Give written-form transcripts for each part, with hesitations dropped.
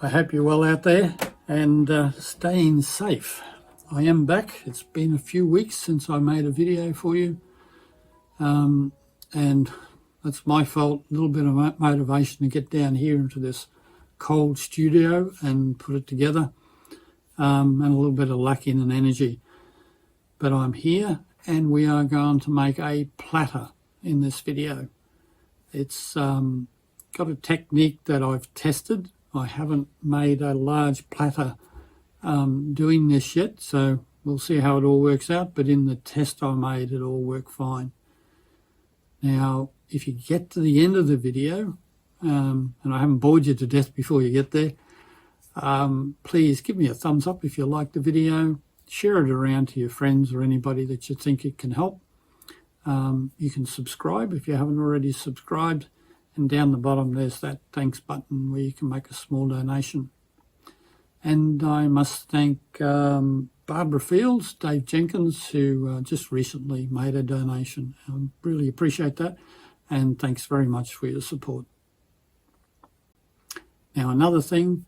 I hope you're well out there and staying safe. I am back. It's been a few weeks since I made a video for you, and that's my fault. A little bit of motivation to get down here into this cold studio and put it together, and a little bit of lacking in energy. But I'm here and we are going to make a platter in this video. It's got a technique that I've tested. I haven't made a large platter doing this yet, so we'll see how it all works out, but in the test I made, it all worked fine. Now, if you get to the end of the video, and I haven't bored you to death before you get there, please give me a thumbs up if you like the video. Share it around to your friends or anybody that you think it can help. You can subscribe if you haven't already subscribed. And down the bottom, there's that thanks button where you can make a small donation. And I must thank Barbara Fields, Dave Jenkins, who just recently made a donation. I really appreciate that. And thanks very much for your support. Now, another thing,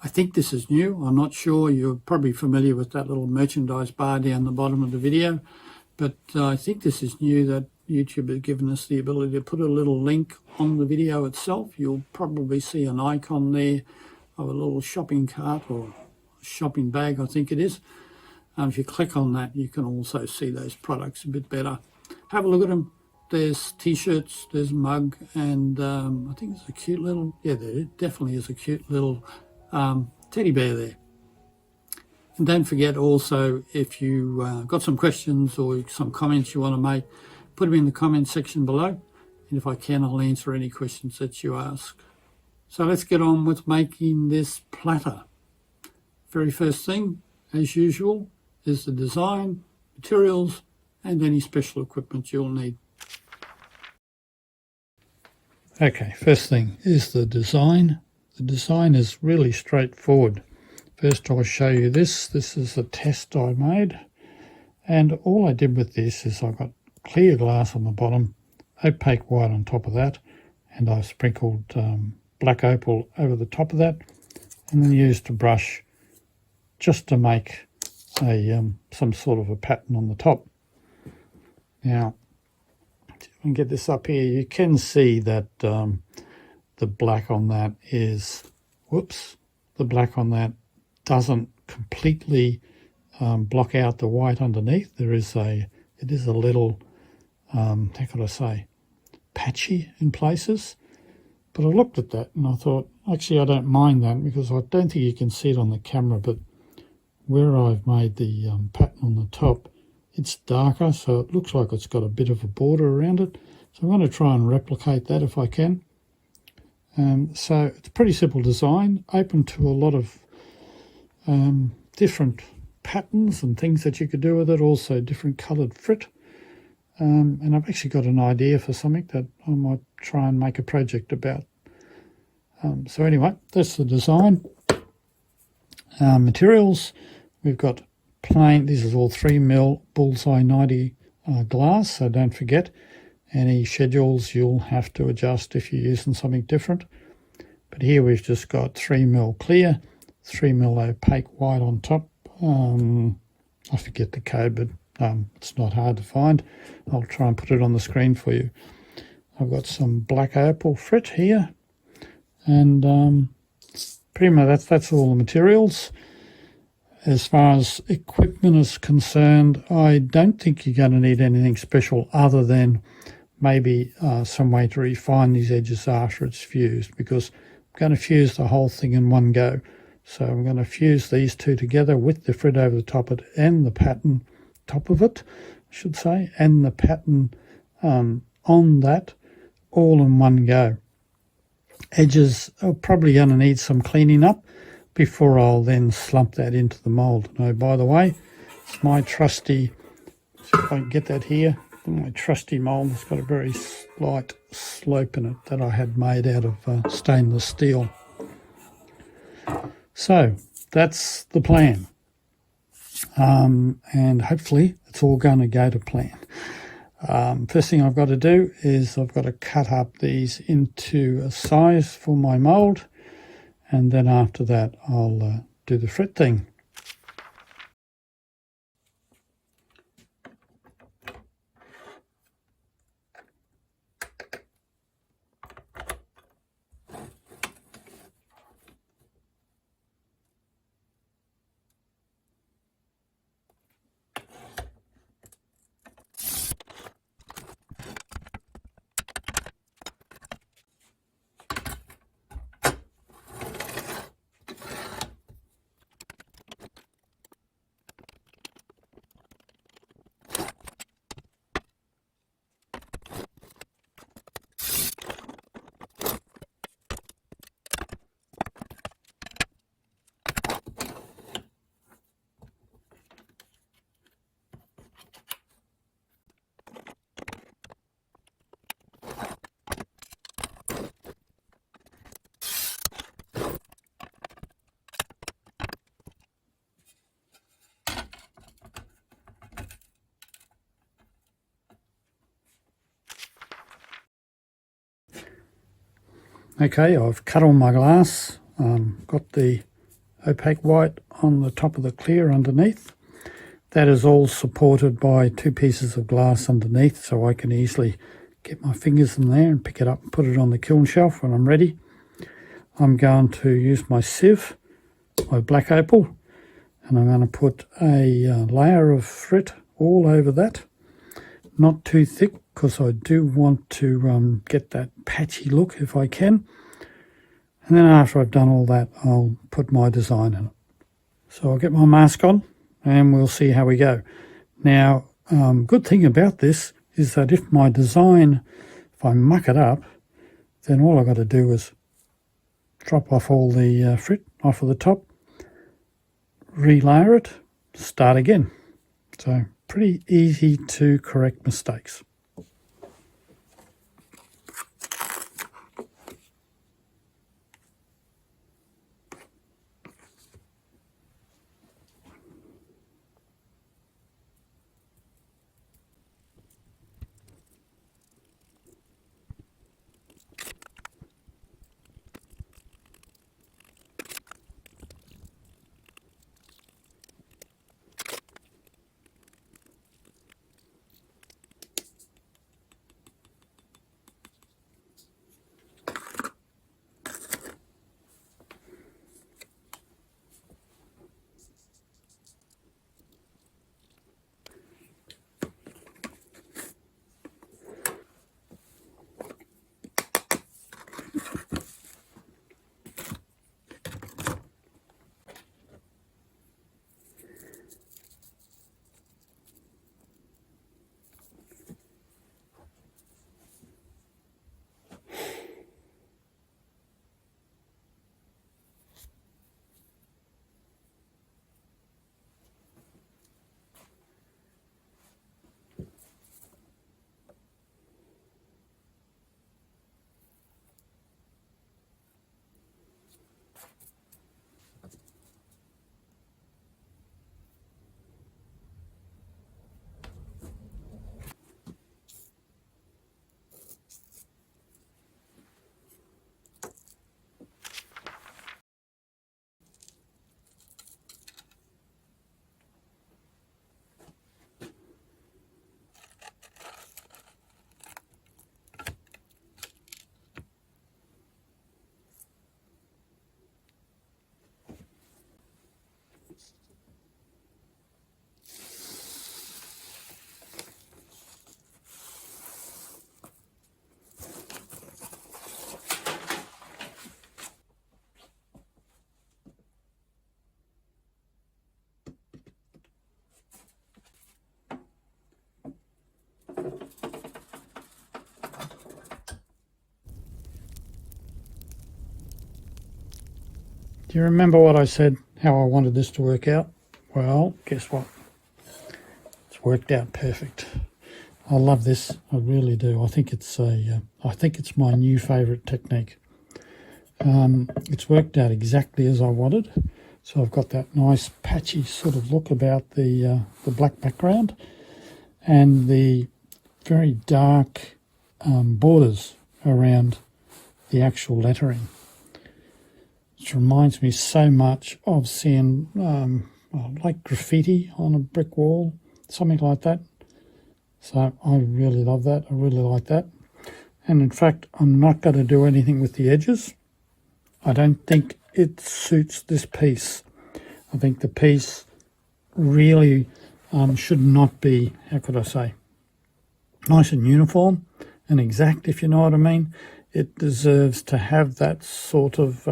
I think this is new. I'm not sure. You're probably familiar with that little merchandise bar down the bottom of the video. But I think this is new, that YouTube has given us the ability to put a little link on the video itself. You'll probably see an icon there of a little shopping cart or shopping bag, I think it is. If you click on that, you can also see those products a bit better. Have a look at them. There's t-shirts, there's a mug, and I think there's a cute little, yeah, there definitely is a cute little teddy bear there. And don't forget also, if you got some questions or some comments you want to make, put them in the comment section below, and if I can, I'll answer any questions that you ask. So let's get on with making this platter. Very first thing, as usual, is the design, materials, and any special equipment you'll need. Okay, first thing is the design. The design is really straightforward. First I'll show you this. This is a test I made, and all I did with this is I got clear glass on the bottom, opaque white on top of that, and I sprinkled black opal over the top of that, and then used a brush just to make a some sort of a pattern on the top. Now, if I can get this up here, you can see that the black on that is, the black on that doesn't completely block out the white underneath. It is a little, how could I say, patchy in places. But I looked at that and I thought, actually I don't mind that, because I don't think you can see it on the camera, but where I've made the pattern on the top, it's darker, so it looks like it's got a bit of a border around it. So I'm going to try and replicate that if I can. So it's a pretty simple design, open to a lot of different patterns and things that you could do with it, also different coloured frit. And I've actually got an idea for something that I might try and make a project about. So anyway, that's the design. Materials, we've got plain, this is all 3mm bullseye 90 glass, so don't forget, any schedules you'll have to adjust if you're using something different. But here we've just got 3mm clear, 3mm opaque white on top. I forget the code, but it's not hard to find. I'll try and put it on the screen for you. I've got some black opal frit here, and pretty much that's all the materials. As far as equipment is concerned, I don't think you're going to need anything special other than maybe some way to refine these edges after it's fused, because I'm going to fuse the whole thing in one go. So I'm going to fuse these two together with the frit over the top of it and the pattern top of it, I should say, and the pattern on that, all in one go. Edges are probably going to need some cleaning up before I'll then slump that into the mould. Now, by the way, it's my trusty, see if I can get that here, my trusty mould has got a very slight slope in it that I had made out of stainless steel. So that's the plan, and hopefully it's all going to go to plan. First thing I've got to do is I've got to cut up these into a size for my mould, and then after that I'll do the fret thing. Okay, I've cut all my glass, got the opaque white on the top of the clear underneath. That is all supported by 2 pieces of glass underneath, so I can easily get my fingers in there and pick it up and put it on the kiln shelf when I'm ready. I'm going to use my sieve, my black opal, and I'm going to put a layer of frit all over that. Not too thick, because I do want to get that patchy look if I can. And then after I've done all that, I'll put my design in it. So I'll get my mask on and we'll see how we go. Now, good thing about this is that if my design, if I muck it up, then all I've got to do is drop off all the frit off of the top, relayer it, start again. So pretty easy to correct mistakes. Do you remember what I said, how I wanted this to work out? Well, guess what? It's worked out perfect. I love this, I really do. I think it's my new favourite technique. It's worked out exactly as I wanted. So I've got that nice patchy sort of look about the black background and the very dark borders around the actual lettering. It reminds me so much of seeing like graffiti on a brick wall, something like that. So I really love that. I really like that. And in fact, I'm not going to do anything with the edges. I don't think it suits this piece. I think the piece really should not be, how could I say, nice and uniform and exact, if you know what I mean. It deserves to have that sort of,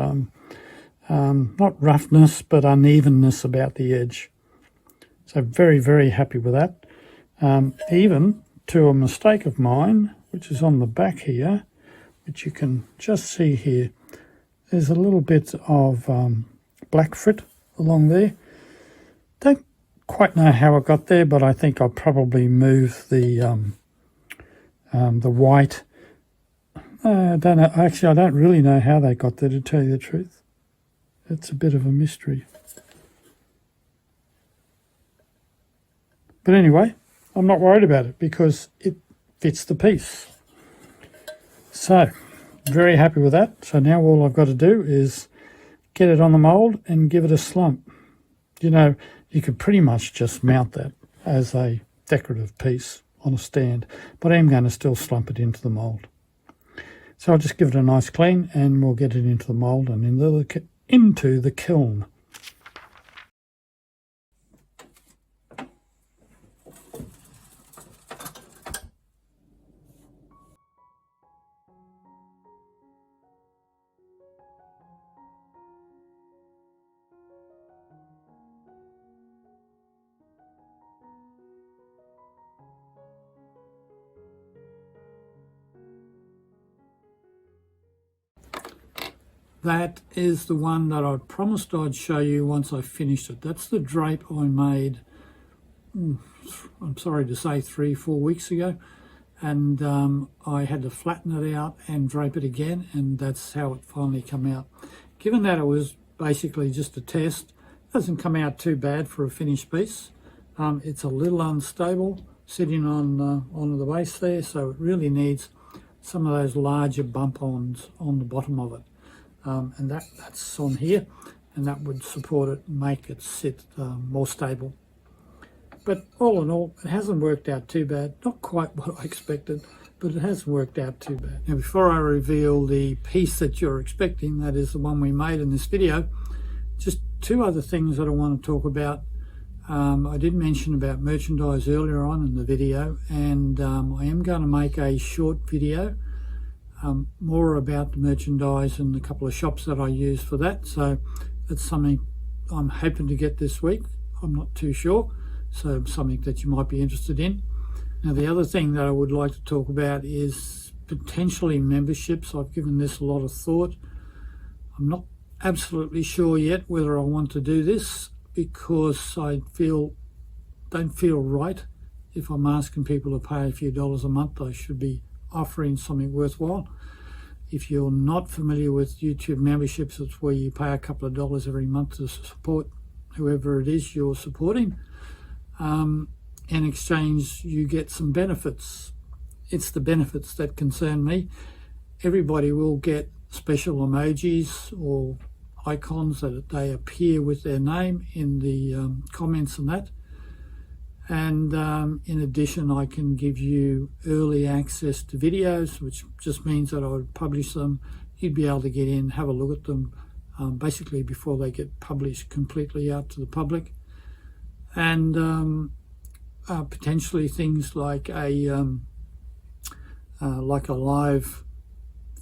not roughness, but unevenness about the edge. So very, very happy with that. Even to a mistake of mine, which is on the back here, which you can just see here, there's a little bit of black frit along there. Don't quite know how it got there, but I think I'll probably move the white. I don't know. Actually, I don't really know how they got there, to tell you the truth. It's a bit of a mystery. But anyway, I'm not worried about it because it fits the piece. So, very happy with that. So now all I've got to do is get it on the mould and give it a slump. You know, you could pretty much just mount that as a decorative piece on a stand, but I am going to still slump it into the mould. So I'll just give it a nice clean and we'll get it into the mould and into the kiln. That is the one that I promised I'd show you once I finished it. That's the drape I made, I'm sorry to say, 3-4 weeks ago. And I had to flatten it out and drape it again, and that's how it finally came out. Given that it was basically just a test, it doesn't come out too bad for a finished piece. It's a little unstable sitting on the base there, so it really needs some of those larger bump-ons on the bottom of it. And that's on here, and that would support it and make it sit more stable. But all in all, it hasn't worked out too bad. Not quite what I expected, but it hasn't worked out too bad. Now, before I reveal the piece that you're expecting, that is the one we made in this video, just two other things that I want to talk about. I did mention about merchandise earlier on in the video, and I am going to make a short video more about the merchandise and a couple of shops that I use for that. So that's something I'm hoping to get this week. I'm not too sure. So something that you might be interested in. Now, the other thing that I would like to talk about is potentially memberships. I've given this a lot of thought. I'm not absolutely sure yet whether I want to do this because I don't feel right. If I'm asking people to pay a few dollars a month, I should be offering something worthwhile. If you're not familiar with YouTube memberships, it's where you pay a couple of dollars every month to support whoever it is you're supporting. In exchange, you get some benefits. It's the benefits that concern me. Everybody will get special emojis or icons that they appear with their name in the comments and that. And in addition, I can give you early access to videos, which just means that I would publish them. You'd be able to get in, have a look at them, basically before they get published completely out to the public. And potentially things like a live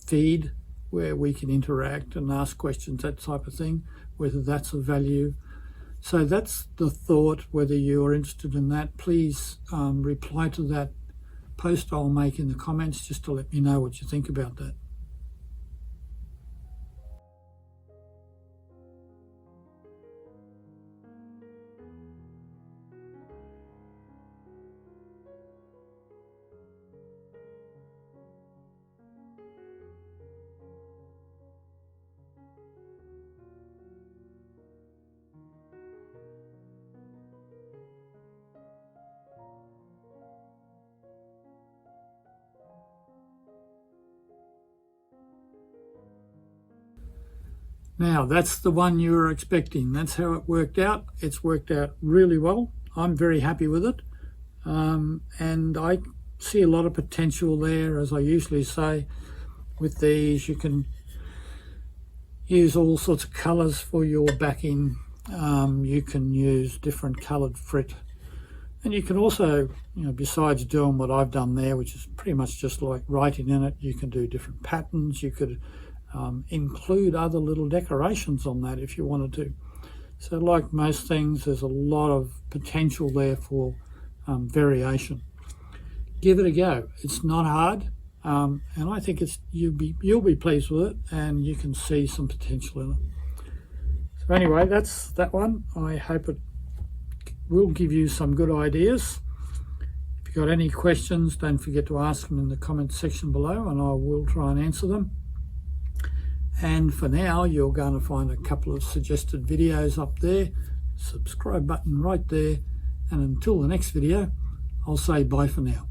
feed where we can interact and ask questions, that type of thing, whether that's of value. So that's the thought. Whether you're interested in that, please reply to that post I'll make in the comments just to let me know what you think about that. Now that's the one you were expecting. That's how it worked out. It's worked out really well. I'm very happy with it, and I see a lot of potential there. As I usually say, with these you can use all sorts of colours for your backing. You can use different coloured frit, and you can also, besides doing what I've done there, which is pretty much just like writing in it, you can do different patterns. You could include other little decorations on that if you wanted to. So like most things, there's a lot of potential there for variation. Give it a go. It's not hard, and I think you'll be pleased with it, and you can see some potential in it. So anyway, that's that one. I hope it will give you some good ideas. If you've got any questions, don't forget to ask them in the comment section below, and I will try and answer them. And for now, you're going to find a couple of suggested videos up there. Subscribe button right there. And until the next video, I'll say bye for now.